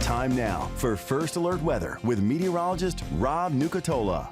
Time now for First Alert Weather with meteorologist Rob Nucatola.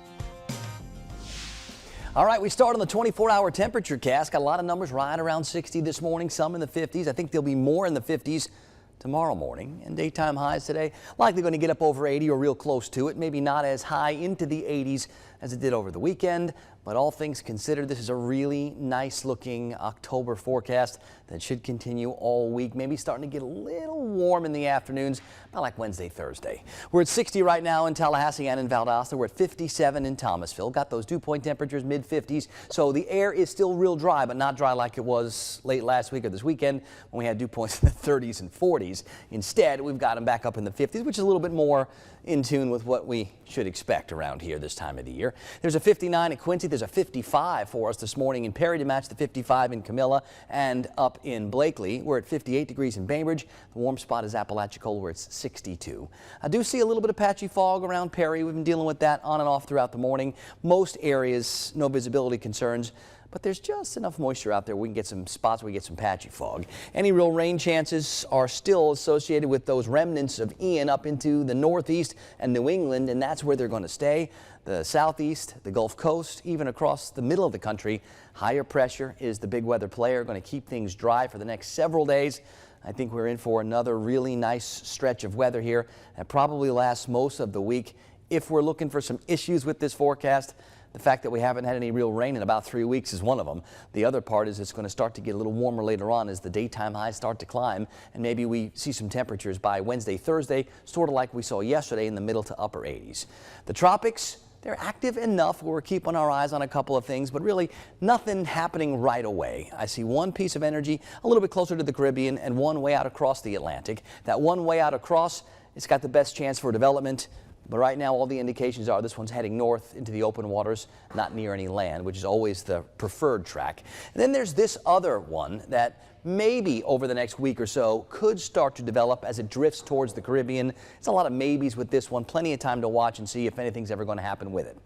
All right, we start on the 24-hour temperature cast. Got a lot of numbers right around 60 this morning, some in the 50s. I think there'll be more in the 50s tomorrow morning. And daytime highs today likely going to get up over 80 or real close to it. Maybe not as high into the 80s as it did over the weekend. But all things considered, this is a really nice looking October forecast that should continue all week. Maybe starting to get a little warm in the afternoons, about like Wednesday, Thursday. We're at 60 right now in Tallahassee and in Valdosta. We're at 57 in Thomasville. Got those dew point temperatures mid 50s. So the air is still real dry, but not dry like it was late last week or this weekend when we had dew points in the 30s and 40s. Instead, we've got them back up in the 50s, which is a little bit more in tune with what we should expect around here this time of the year. There's a 59 at Quincy. There's a 55 for us this morning in Perry to match the 55 in Camilla, and up in Blakely. We're at 58 degrees in Bainbridge. The warm spot is Apalachicola, where it's 62. I do see a little bit of patchy fog around Perry. We've been dealing with that on and off throughout the morning. Most areas, no visibility concerns. But there's just enough moisture out there. We can get some spots where we get some patchy fog. Any real rain chances are still associated with those remnants of Ian up into the northeast and New England, and that's where they're going to stay. The southeast, the Gulf Coast, even across the middle of the country. Higher pressure is the big weather player, going to keep things dry for the next several days. I think we're in for another really nice stretch of weather here that probably lasts most of the week. If we're looking for some issues with this forecast, the fact that we haven't had any real rain in about 3 weeks is one of them. The other part is it's going to start to get a little warmer later on as the daytime highs start to climb, and maybe we see some temperatures by Wednesday, Thursday, sort of like we saw yesterday in the middle to upper 80s. The tropics, they're active enough where we're keeping our eyes on a couple of things, but really nothing happening right away. I see one piece of energy a little bit closer to the Caribbean and one way out across the Atlantic. That one way out across, it's got the best chance for development. But right now, all the indications are this one's heading north into the open waters, not near any land, which is always the preferred track. And then there's this other one that maybe over the next week or so could start to develop as it drifts towards the Caribbean. It's a lot of maybes with this one. Plenty of time to watch and see if anything's ever going to happen with it.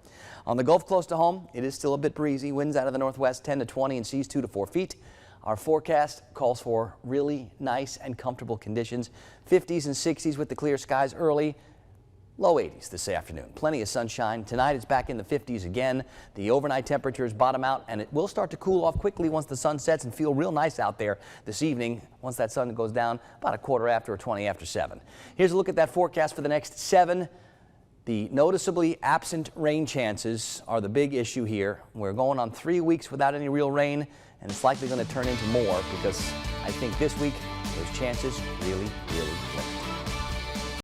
On the Gulf close to home, it is still a bit breezy. Winds out of the northwest 10 to 20 and seas 2 to 4 feet. Our forecast calls for really nice and comfortable conditions. 50s and 60s with the clear skies early. Low 80s this afternoon. Plenty of sunshine. Tonight it's back in the 50s again. The overnight temperatures bottom out, and it will start to cool off quickly once the sun sets and feel real nice out there this evening once that sun goes down about a quarter after or 20 after 7. Here's a look at that forecast for the next 7. The noticeably absent rain chances are the big issue here. We're going on 3 weeks without any real rain, and it's likely going to turn into more because I think this week those chances really